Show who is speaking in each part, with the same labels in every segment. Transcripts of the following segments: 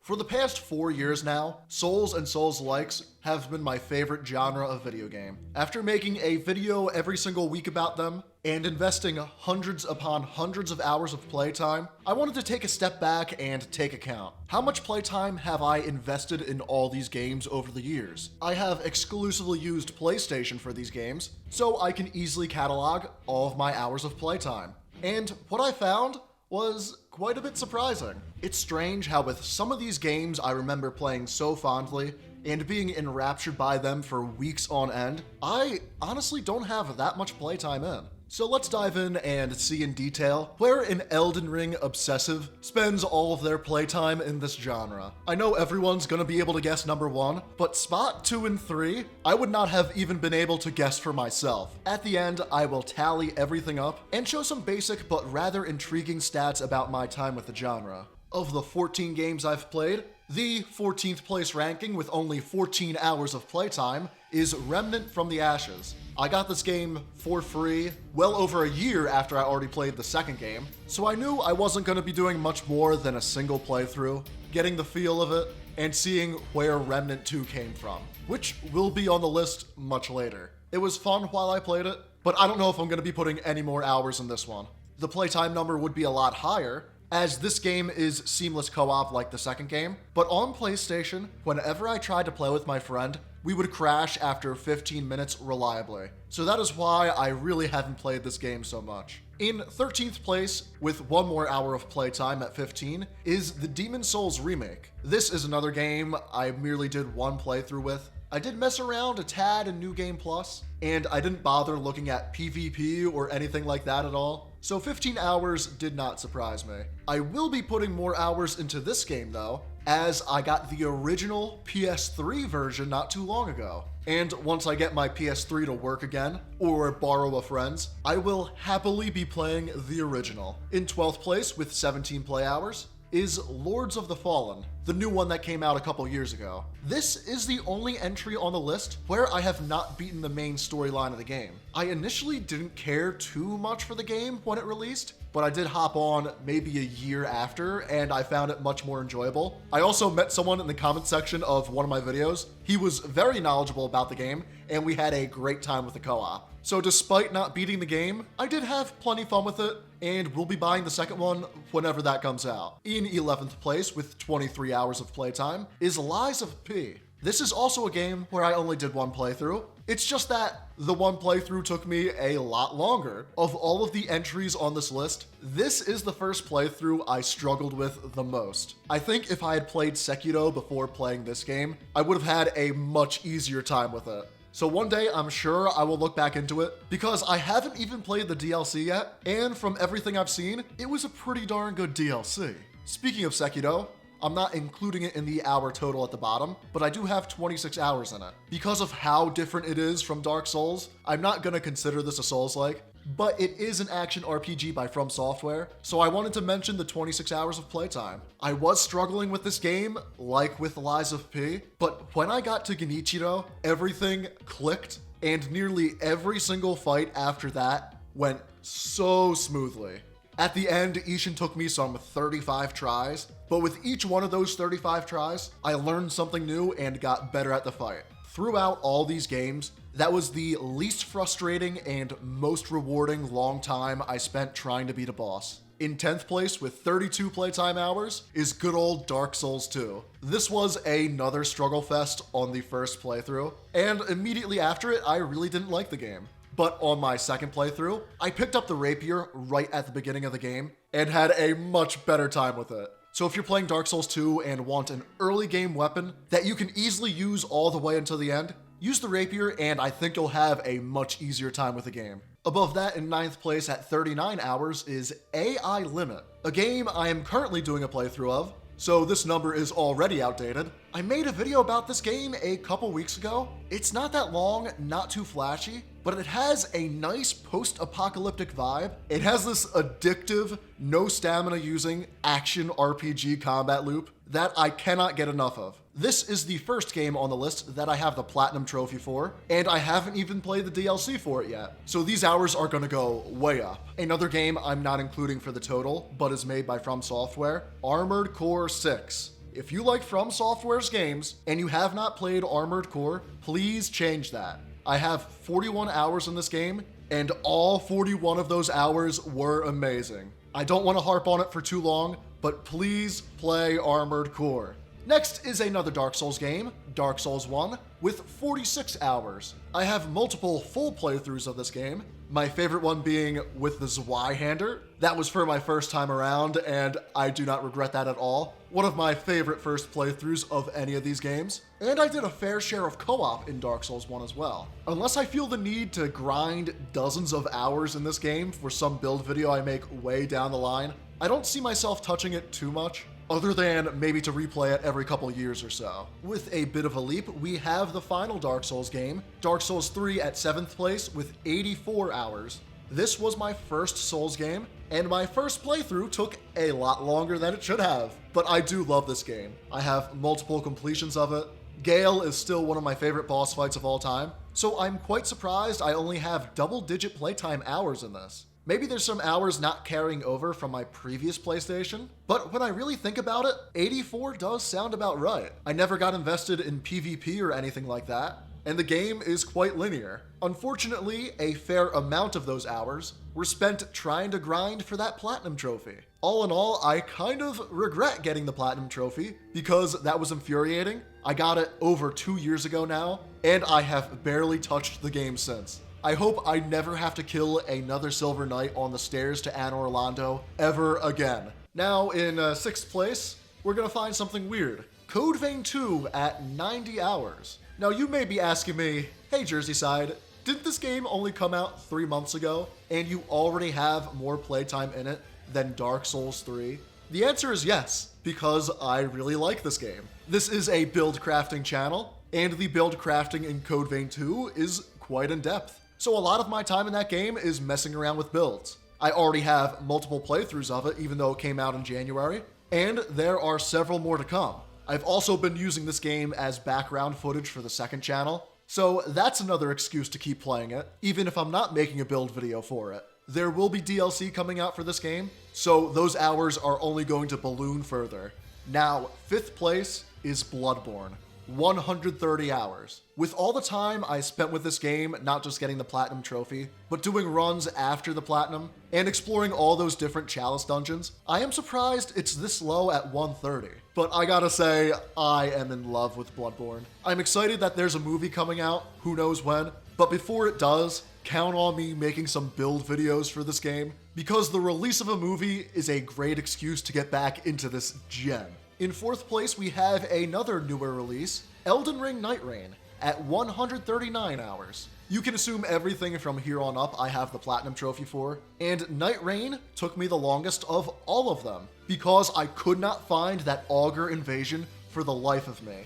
Speaker 1: For the past 4 years now, Souls and Souls-likes have been my favorite genre of video game. After making a video every single week about them, and investing hundreds upon hundreds of hours of playtime, I wanted to take a step back and take account. How much playtime have I invested in all these games over the years? I have exclusively used PlayStation for these games, so I can easily catalog all of my hours of playtime. And what I found was quite a bit surprising. It's strange how with some of these games I remember playing so fondly and being enraptured by them for weeks on end, I honestly don't have that much playtime in. So let's dive in and see in detail where an Elden Ring obsessive spends all of their playtime in this genre. I know everyone's gonna be able to guess number 1, but spot 2 and 3, I would not have even been able to guess for myself. At the end, I will tally everything up and show some basic but rather intriguing stats about my time with the genre. Of the 14 games I've played, the 14th place ranking with only 14 hours of playtime is Remnant from the Ashes. I got this game for free well over a year after I already played the second game, so I knew I wasn't going to be doing much more than a single playthrough, getting the feel of it, and seeing where Remnant 2 came from, which will be on the list much later. It was fun while I played it, but I don't know if I'm going to be putting any more hours in this one. The playtime number would be a lot higher, as this game is seamless co-op like the second game, but on PlayStation, whenever I tried to play with my friend, we would crash after 15 minutes reliably. So that is why I really haven't played this game so much. In 13th place, with one more hour of playtime at 15, is the Demon's Souls remake. This is another game I merely did one playthrough with. I did mess around a tad in New Game Plus, and I didn't bother looking at PvP or anything like that at all, so 15 hours did not surprise me. I will be putting more hours into this game though, as I got the original PS3 version not too long ago. And once I get my PS3 to work again, or borrow a friend's, I will happily be playing the original. In 12th place with 17 play hours is Lords of the Fallen, the new one that came out a couple years ago. This is the only entry on the list where I have not beaten the main storyline of the game. I initially didn't care too much for the game when it released, but I did hop on maybe a year after, and I found it much more enjoyable. I also met someone in the comment section of one of my videos. He was very knowledgeable about the game, and we had a great time with the co-op. So despite not beating the game, I did have plenty fun with it, and we'll be buying the second one whenever that comes out. In 11th place with 23 hours of playtime is Lies of P. This is also a game where I only did one playthrough. It's just that the one playthrough took me a lot longer. Of all of the entries on this list, this is the first playthrough I struggled with the most. I think if I had played Sekiro before playing this game, I would have had a much easier time with it. So one day, I'm sure I will look back into it, because I haven't even played the DLC yet, and from everything I've seen, it was a pretty darn good DLC. Speaking of Sekiro, I'm not including it in the hour total at the bottom, but I do have 26 hours in it. Because of how different it is from Dark Souls, I'm not gonna consider this a Souls-like, but it is an action RPG by From Software, so I wanted to mention the 26 hours of playtime. I was struggling with this game, like with Lies of P, but when I got to Genichiro, everything clicked, and nearly every single fight after that went so smoothly. At the end, Ishin took me some 35 tries, but with each one of those 35 tries, I learned something new and got better at the fight. Throughout all these games, that was the least frustrating and most rewarding long time I spent trying to beat a boss. In 10th place with 32 playtime hours is good old Dark Souls 2. This was another struggle fest on the first playthrough, and immediately after it, I really didn't like the game. But on my second playthrough, I picked up the rapier right at the beginning of the game and had a much better time with it. So if you're playing Dark Souls 2 and want an early game weapon that you can easily use all the way until the end, use the rapier and I think you'll have a much easier time with the game. Above that, in 9th place at 39 hours is AI Limit, a game I am currently doing a playthrough of, so this number is already outdated. I made a video about this game a couple weeks ago. It's not that long, not too flashy, but it has a nice post-apocalyptic vibe. It has this addictive, no stamina using action RPG combat loop that I cannot get enough of. This is the first game on the list that I have the Platinum Trophy for, and I haven't even played the DLC for it yet. So these hours are gonna go way up. Another game I'm not including for the total, but is made by From Software, Armored Core 6. If you like From Software's games and you have not played Armored Core, please change that. I have 41 hours in this game, and all 41 of those hours were amazing. I don't want to harp on it for too long, but please play Armored Core. Next is another Dark Souls game, Dark Souls 1, with 46 hours. I have multiple full playthroughs of this game, my favorite one being with the Zweihander. That was for my first time around, and I do not regret that at all. One of my favorite first playthroughs of any of these games. And I did a fair share of co-op in Dark Souls 1 as well. Unless I feel the need to grind dozens of hours in this game for some build video I make way down the line, I don't see myself touching it too much, other than maybe to replay it every couple years or so. With a bit of a leap, we have the final Dark Souls game, Dark Souls 3 at 7th place with 84 hours. This was my first Souls game, and my first playthrough took a lot longer than it should have. But I do love this game. I have multiple completions of it. Gale is still one of my favorite boss fights of all time, so I'm quite surprised I only have double-digit playtime hours in this. Maybe there's some hours not carrying over from my previous PlayStation, but when I really think about it, 84 does sound about right. I never got invested in PvP or anything like that, and the game is quite linear. Unfortunately, a fair amount of those hours were spent trying to grind for that Platinum Trophy. All in all, I kind of regret getting the Platinum Trophy because that was infuriating. I got it over 2 years ago now, and I have barely touched the game since. I hope I never have to kill another Silver Knight on the stairs to Anne Orlando ever again. Now, in 6th place, we're gonna find something weird. Code Vein 2 at 90 hours. Now, you may be asking me, hey JerseySide, didn't this game only come out 3 months ago, and you already have more playtime in it than Dark Souls 3? The answer is yes, because I really like this game. This is a build crafting channel, and the build crafting in Code Vein 2 is quite in depth. So a lot of my time in that game is messing around with builds. I already have multiple playthroughs of it, even though it came out in January, and there are several more to come. I've also been using this game as background footage for the second channel, so that's another excuse to keep playing it, even if I'm not making a build video for it. There will be DLC coming out for this game, so those hours are only going to balloon further. Now, 5th place is Bloodborne. 130 hours. With all the time I spent with this game, not just getting the Platinum Trophy, but doing runs after the Platinum, and exploring all those different Chalice dungeons, I am surprised it's this low at 130. But I gotta say, I am in love with Bloodborne. I'm excited that there's a movie coming out, who knows when, but before it does, count on me making some build videos for this game, because the release of a movie is a great excuse to get back into this gem. In 4th place, we have another newer release, Elden Ring Night Rain, at 139 hours. You can assume everything from here on up I have the Platinum Trophy for, and Night Rain took me the longest of all of them, because I could not find that Augur invasion for the life of me.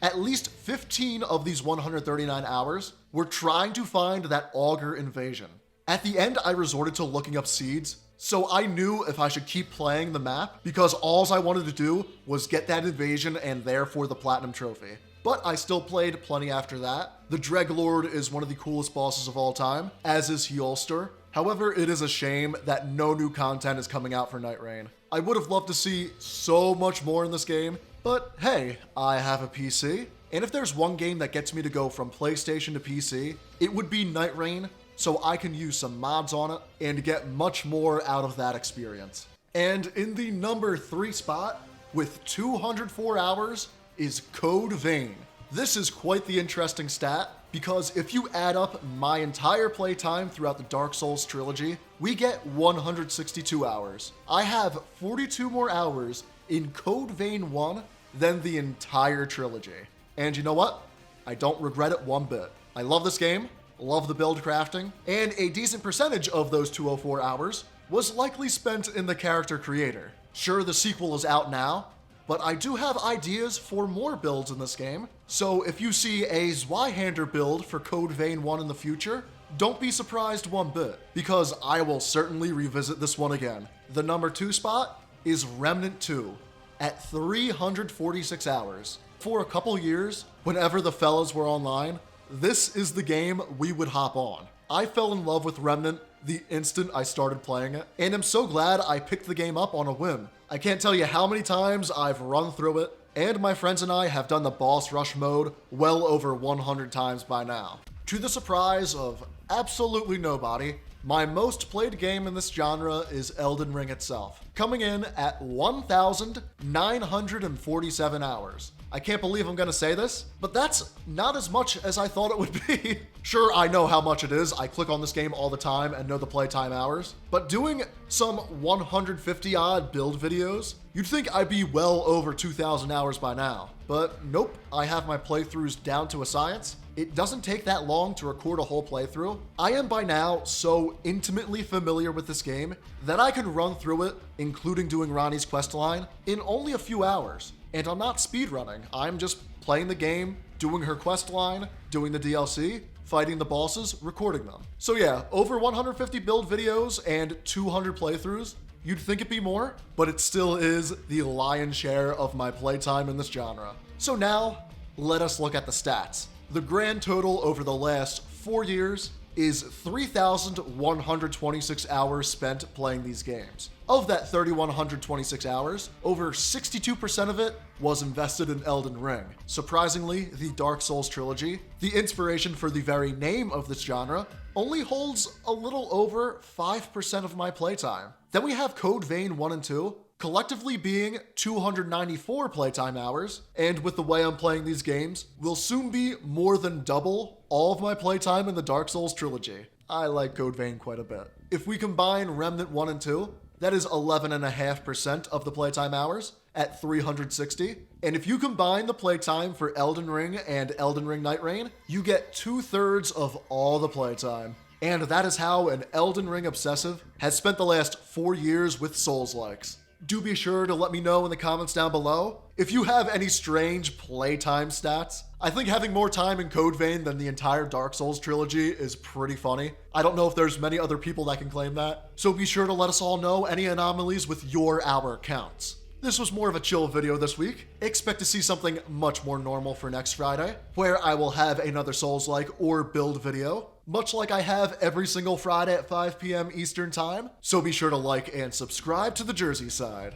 Speaker 1: At least 15 of these 139 hours were trying to find that Augur invasion. At the end, I resorted to looking up seeds, so I knew if I should keep playing the map, because all I wanted to do was get that invasion and therefore the Platinum Trophy. But I still played plenty after that. The Dreglord is one of the coolest bosses of all time, as is Hjolster. However, it is a shame that no new content is coming out for Night Rain. I would have loved to see so much more in this game, but hey, I have a PC, and if there's one game that gets me to go from PlayStation to PC, it would be Night Rain, so I can use some mods on it and get much more out of that experience. And in the number 3 spot, with 204 hours, is Code Vein. This is quite the interesting stat, because if you add up my entire playtime throughout the Dark Souls trilogy, we get 162 hours. I have 42 more hours in Code Vein 1 than the entire trilogy. And you know what? I don't regret it one bit. I love this game, love the build crafting, and a decent percentage of those 204 hours was likely spent in the character creator. Sure, the sequel is out now, but I do have ideas for more builds in this game, so if you see a Zweihander build for Code Vein 1 in the future, don't be surprised one bit, because I will certainly revisit this one again. The number 2 spot is Remnant 2, at 346 hours. For a couple years, whenever the fellas were online, this is the game we would hop on. I fell in love with Remnant the instant I started playing it, and I'm so glad I picked the game up on a whim. I can't tell you how many times I've run through it, and my friends and I have done the boss rush mode well over 100 times by now. To the surprise of absolutely nobody, my most played game in this genre is Elden Ring itself, coming in at 1,947 hours. I can't believe I'm gonna say this, but that's not as much as I thought it would be. Sure, I know how much it is. I click on this game all the time and know the playtime hours, but doing some 150 odd build videos, you'd think I'd be well over 2,000 hours by now. But nope, I have my playthroughs down to a science. It doesn't take that long to record a whole playthrough. I am by now so intimately familiar with this game that I can run through it, including doing Ronnie's questline, in only a few hours. And I'm not speedrunning, I'm just playing the game, doing her questline, doing the DLC, fighting the bosses, recording them. So yeah, over 150 build videos and 200 playthroughs. You'd think it'd be more, but it still is the lion's share of my playtime in this genre. So now, let us look at the stats. The grand total over the last 4 years is 3,126 hours spent playing these games. Of that 3,126 hours, over 62% of it was invested in Elden Ring. Surprisingly, the Dark Souls trilogy, the inspiration for the very name of this genre, only holds a little over 5% of my playtime. Then we have Code Vein 1 and 2, collectively being 294 playtime hours, and with the way I'm playing these games, will soon be more than double all of my playtime in the Dark Souls trilogy. I like Code Vein quite a bit. If we combine Remnant 1 and 2, that is 11.5% of the playtime hours at 360. And if you combine the playtime for Elden Ring and Elden Ring Night Rain, you get 2/3 of all the playtime. And that is how an Elden Ring obsessive has spent the last 4 years with Souls-likes. Do be sure to let me know in the comments down below if you have any strange playtime stats. I think having more time in Code Vein than the entire Dark Souls trilogy is pretty funny. I don't know if there's many other people that can claim that, so be sure to let us all know any anomalies with your hour counts. This was more of a chill video this week. Expect to see something much more normal for next Friday, where I will have another Souls-like or build video, much like I have every single Friday at 5 p.m. Eastern Time. So be sure to like and subscribe to The Jersey Side.